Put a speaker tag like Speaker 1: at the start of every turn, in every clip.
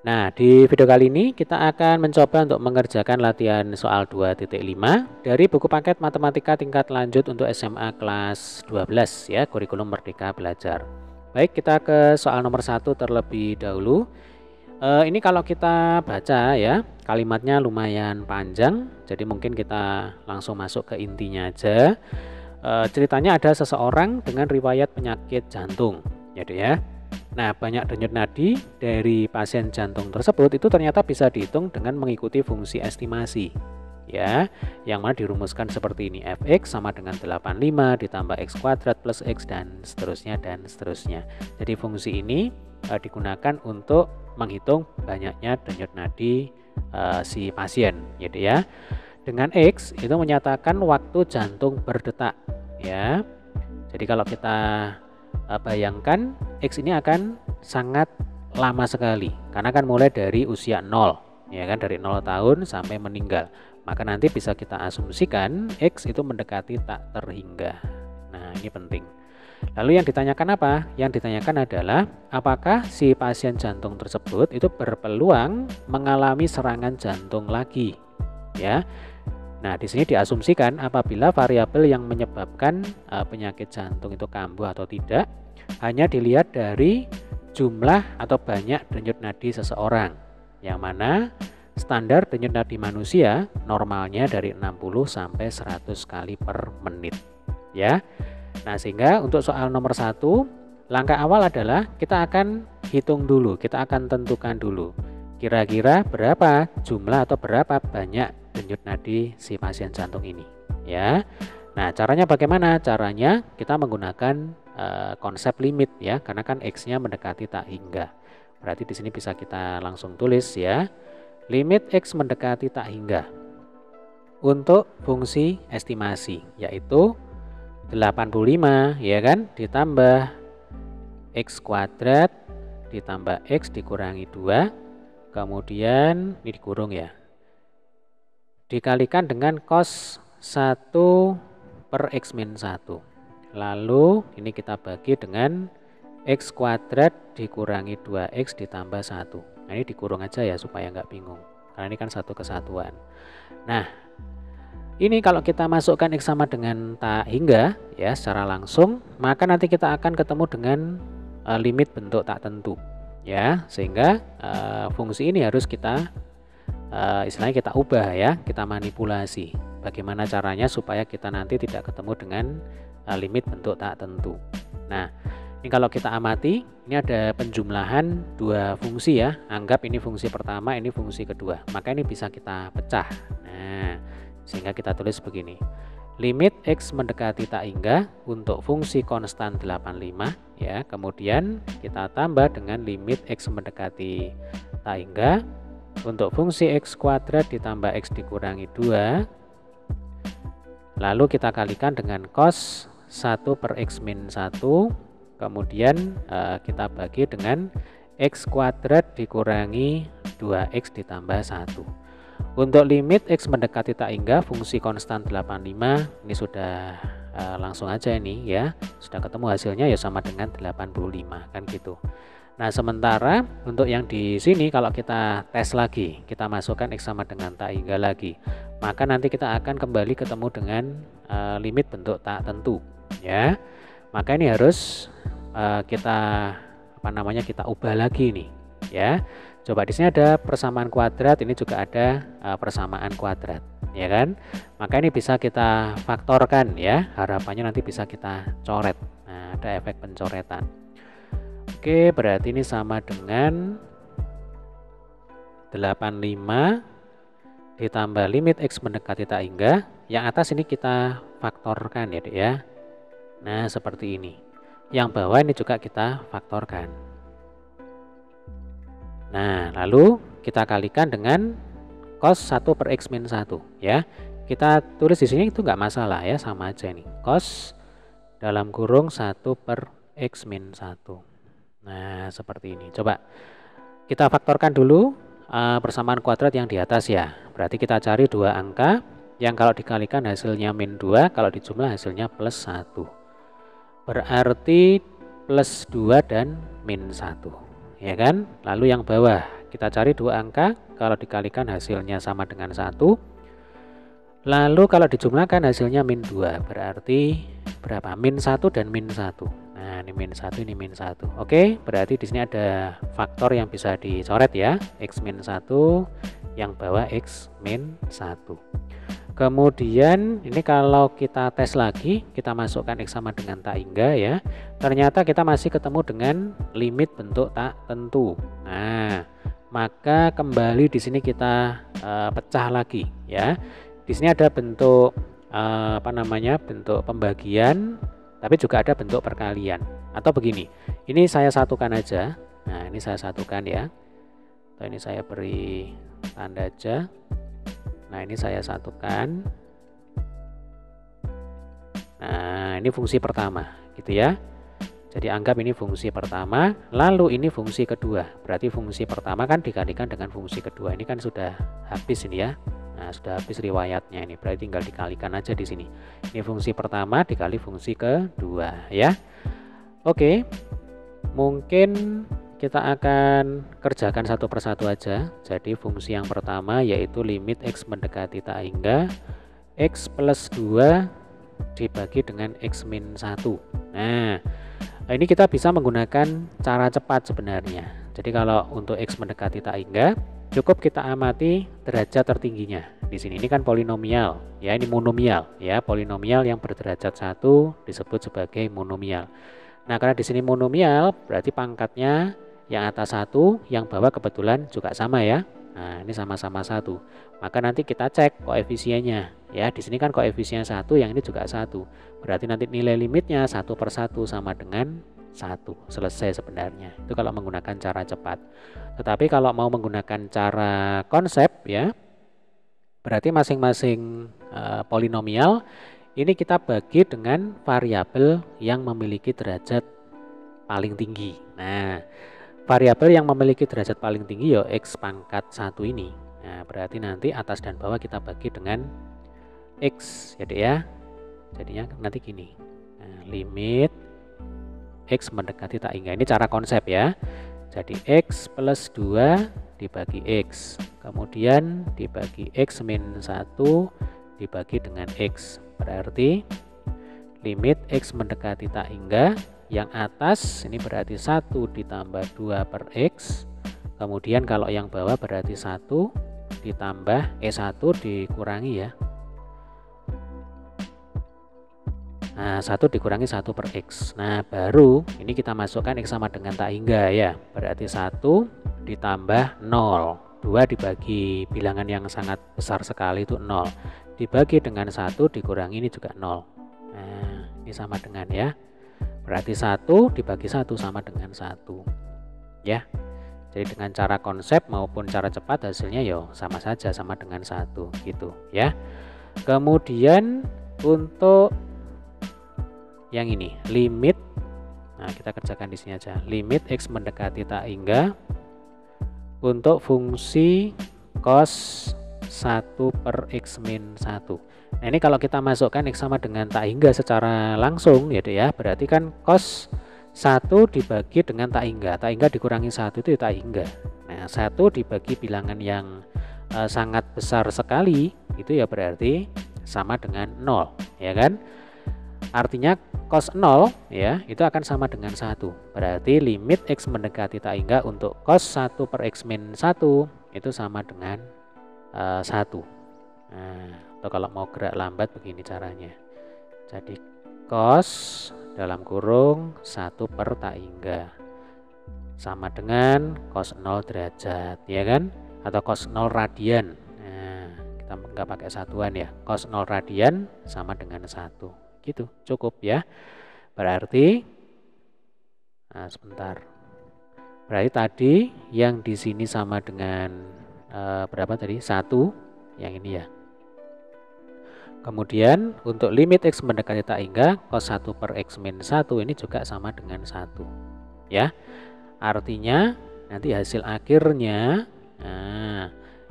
Speaker 1: Nah, di video kali ini kita akan mencoba untuk mengerjakan latihan soal 2.5 dari buku paket matematika tingkat lanjut untuk SMA kelas 12 ya, kurikulum Merdeka Belajar. Baik, kita ke soal nomor 1 terlebih dahulu. Ini kalau kita baca ya, kalimatnya lumayan panjang, jadi mungkin kita langsung masuk ke intinya aja. Ceritanya ada seseorang dengan riwayat penyakit jantung, gitu ya. Nah, banyak denyut nadi dari pasien jantung tersebut itu ternyata bisa dihitung dengan mengikuti fungsi estimasi. Ya, yang mana dirumuskan seperti ini, fx sama dengan 85 ditambah x kuadrat plus x dan seterusnya dan seterusnya. Jadi fungsi ini digunakan untuk menghitung banyaknya denyut nadi si pasien, gitu ya. Dengan x itu menyatakan waktu jantung berdetak, ya. Jadi kalau kita bayangkan X ini akan sangat lama sekali karena kan mulai dari usia 0 ya kan, dari 0 tahun sampai meninggal, maka nanti bisa kita asumsikan X itu mendekati tak terhingga. Nah, ini penting. Lalu yang ditanyakan apa? Yang ditanyakan adalah apakah si pasien jantung tersebut itu berpeluang mengalami serangan jantung lagi, ya. Nah, di sini diasumsikan apabila variabel yang menyebabkan penyakit jantung itu kambuh atau tidak hanya dilihat dari jumlah atau banyak denyut nadi seseorang, yang mana standar denyut nadi manusia normalnya dari 60 sampai 100 kali per menit, ya. Nah, sehingga untuk soal nomor 1, langkah awal adalah kita akan hitung dulu, kita akan tentukan dulu kira-kira berapa jumlah atau berapa banyak denyut nadi si pasien jantung ini, ya. Nah, caranya bagaimana? Caranya kita menggunakan konsep limit ya, karena kan x-nya mendekati tak hingga. Berarti di sini bisa kita langsung tulis ya. Limit x mendekati tak hingga untuk fungsi estimasi yaitu 85 ya kan, ditambah x kuadrat ditambah x dikurangi 2. Kemudian ini dikurung ya, dikalikan dengan cos 1 per x min 1. Lalu ini kita bagi dengan x kuadrat dikurangi 2x ditambah 1. Nah, ini dikurung aja ya supaya nggak bingung, karena ini kan satu kesatuan. Nah, ini kalau kita masukkan x sama dengan tak hingga ya secara langsung, maka nanti kita akan ketemu dengan limit bentuk tak tentu. Ya, sehingga fungsi ini harus kita istilahnya kita ubah ya, kita manipulasi. Bagaimana caranya supaya kita nanti tidak ketemu dengan limit bentuk tak tentu. Nah, ini kalau kita amati, ini ada penjumlahan dua fungsi ya. Anggap ini fungsi pertama, ini fungsi kedua. Maka ini bisa kita pecah. Nah, sehingga kita tulis begini. Limit x mendekati tak hingga untuk fungsi konstan 85 ya, kemudian kita tambah dengan limit x mendekati tak hingga untuk fungsi x kuadrat ditambah x dikurangi 2, lalu kita kalikan dengan cos 1 per x min 1, kemudian kita bagi dengan x kuadrat dikurangi 2x ditambah 1. Untuk limit x mendekati tak hingga fungsi konstan 85 ini sudah langsung aja ini ya, sudah ketemu hasilnya ya sama dengan 85 kan gitu. Nah, sementara untuk yang di sini kalau kita tes lagi, kita masukkan x sama dengan tak hingga lagi, maka nanti kita akan kembali ketemu dengan limit bentuk tak tentu ya. Maka ini harus kita kita ubah lagi nih ya. Coba di sini ada persamaan kuadrat, ini juga ada persamaan kuadrat, ya kan? Maka ini bisa kita faktorkan ya. Harapannya nanti bisa kita coret. Nah, ada efek pencoretan. Oke, berarti ini sama dengan 85 ditambah limit x mendekati tak hingga. Yang atas ini kita faktorkan ya, Dek ya. Nah, seperti ini. Yang bawah ini juga kita faktorkan. Nah, lalu kita kalikan dengan cos 1 per x min 1 ya. Kita tulis di sini itu nggak masalah ya, sama aja nih. Cos dalam kurung 1 per x min 1. Nah, seperti ini. Coba kita faktorkan dulu persamaan kuadrat yang di atas ya. Berarti kita cari dua angka yang kalau dikalikan hasilnya min 2, kalau dijumlah hasilnya plus 1. Berarti plus 2 dan min 1. Ya kan? Lalu yang bawah kita cari dua angka, kalau dikalikan hasilnya sama dengan 1. Lalu kalau dijumlahkan hasilnya min 2, berarti berapa? Min 1 dan min 1. Nah, ini min 1, ini min 1. Oke, berarti di sini ada faktor yang bisa dicoret ya. X min 1, yang bawah X min 1. Kemudian ini kalau kita tes lagi, kita masukkan X sama dengan tak hingga ya. Ternyata kita masih ketemu dengan limit bentuk tak tentu. Nah, maka kembali di sini kita pecah lagi ya. Di sini ada bentuk bentuk pembagian, tapi juga ada bentuk perkalian. Atau begini, ini saya satukan aja. Nah, ini saya satukan ya. Atau ini saya beri tanda aja. Nah, ini saya satukan. Nah, ini fungsi pertama gitu ya. Jadi anggap ini fungsi pertama, lalu ini fungsi kedua. Berarti fungsi pertama kan dikalikan dengan fungsi kedua. Ini kan sudah habis ini ya. Nah, sudah habis riwayatnya ini. Berarti tinggal dikalikan aja di sini. Ini fungsi pertama dikali fungsi kedua ya. Oke. Mungkin kita akan kerjakan satu persatu aja. Jadi fungsi yang pertama yaitu limit X mendekati tak hingga X plus 2 dibagi dengan X min 1. Nah, ini kita bisa menggunakan cara cepat sebenarnya. Jadi kalau untuk X mendekati tak hingga, cukup kita amati derajat tertingginya. Di sini ini kan polinomial, ya ini monomial, ya polinomial yang berderajat 1 disebut sebagai monomial. Nah, karena di sini monomial, berarti pangkatnya yang atas 1, yang bawah kebetulan juga sama ya. Nah, ini sama-sama 1. Maka nanti kita cek koefisiennya. Ya, di sini kan koefisien 1, yang ini juga 1. Berarti nanti nilai limitnya 1/1 sama dengan 1. Selesai sebenarnya. Itu kalau menggunakan cara cepat. Tetapi kalau mau menggunakan cara konsep ya, berarti masing-masing polinomial ini kita bagi dengan variabel yang memiliki derajat paling tinggi. Nah, variabel yang memiliki derajat paling tinggi ya X pangkat 1 ini. Nah, berarti nanti atas dan bawah kita bagi dengan X jadi ya. Jadinya nanti gini. Nah, limit X mendekati tak hingga. Ini cara konsep ya. Jadi X plus 2 dibagi X. Kemudian dibagi X min 1 dibagi dengan X. Berarti limit X mendekati tak hingga, yang atas ini berarti 1 ditambah 2 per X. Kemudian kalau yang bawah berarti 1 ditambah 1 dikurangi ya. Nah, 1 dikurangi 1 per X. Nah, baru ini kita masukkan X sama dengan tak hingga ya. Berarti 1 ditambah 0. 2 dibagi bilangan yang sangat besar sekali itu 0. Dibagi dengan 1 dikurangi ini juga 0. Nah, ini sama dengan ya. Berarti 1 dibagi 1 sama dengan 1. Ya. Jadi dengan cara konsep maupun cara cepat hasilnya ya sama saja, sama dengan 1 gitu ya. Kemudian untuk yang ini, limit. Nah, kita kerjakan di sini aja. Limit X mendekati tak hingga untuk fungsi cos 1 per X min 1. Nah, ini kalau kita masukkan X sama dengan tak hingga secara langsung ya, berarti kan cos 1 dibagi dengan tak hingga. Tak hingga dikurangi 1 itu tak hingga. Nah, 1 dibagi bilangan yang sangat besar sekali itu ya berarti sama dengan 0 ya kan. Artinya cos 0 ya itu akan sama dengan 1. Berarti limit X mendekati tak hingga untuk cos 1 per X min 1 itu sama dengan 1. Nah, atau kalau mau gerak lambat begini caranya. Jadi cos dalam kurung 1 per tak hingga sama dengan cos 0 derajat ya kan, atau cos 0 radian. Nah, kita nggak pakai satuan ya. Cos 0 radian sama dengan 1. Gitu, cukup ya. Berarti sebentar. Berarti tadi yang di sini sama dengan berapa tadi? 1 yang ini ya. Kemudian untuk limit X mendekati tak hingga cos 1 per X min 1 ini juga sama dengan 1 ya. Artinya nanti hasil akhirnya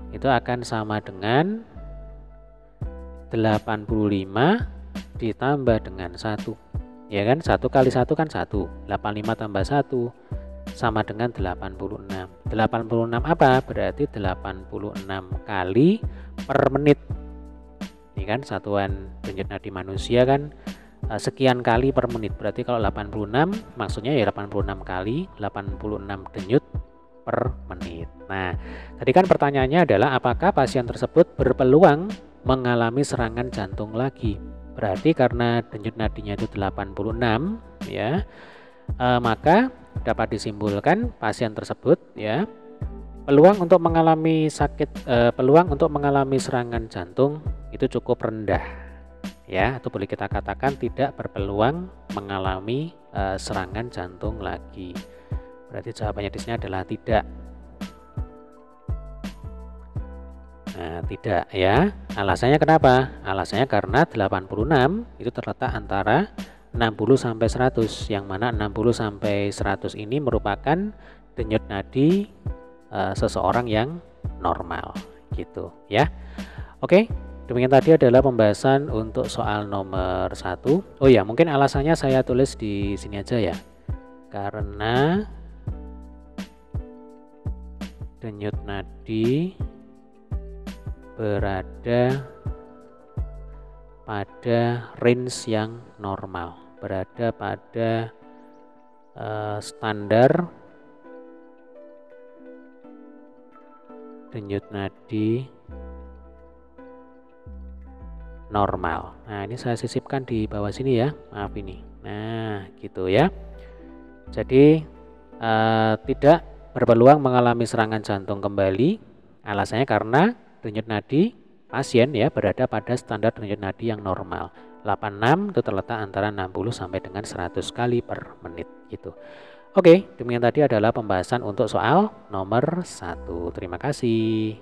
Speaker 1: itu akan sama dengan 85 ditambah dengan 1 ya kan. 1 kali 1 kan 1, 85 tambah 1 sama dengan 86. 86 apa? Berarti 86 kali per menit. Ini kan satuan denyut nadi manusia kan sekian kali per menit. Berarti kalau 86 maksudnya ya 86 kali 86 denyut per menit. Nah, tadi kan pertanyaannya adalah apakah pasien tersebut berpeluang mengalami serangan jantung lagi. Berarti karena denyut nadinya itu 86 ya, maka dapat disimpulkan pasien tersebut ya peluang untuk mengalami peluang untuk mengalami serangan jantung itu cukup rendah ya, atau boleh kita katakan tidak berpeluang mengalami serangan jantung lagi. Berarti jawabannya di sini adalah tidak. Nah, tidak ya. Alasannya kenapa? Alasannya karena 86 itu terletak antara 60 sampai 100, yang mana 60 sampai 100 ini merupakan denyut nadi seseorang yang normal gitu ya. Oke, demikian tadi adalah pembahasan untuk soal nomor 1. Oh ya, mungkin alasannya saya tulis di sini aja ya. Karena denyut nadi berada pada range yang normal, berada pada standar denyut nadi normal. Nah, ini saya sisipkan di bawah sini ya, maaf ini. Nah, gitu ya. Jadi tidak berpeluang mengalami serangan jantung kembali. Alasannya karena denyut nadi pasien ya berada pada standar denyut nadi yang normal. 86 itu terletak antara 60 sampai dengan 100 kali per menit gitu. Oke, demikian tadi adalah pembahasan untuk soal nomor 1. Terima kasih.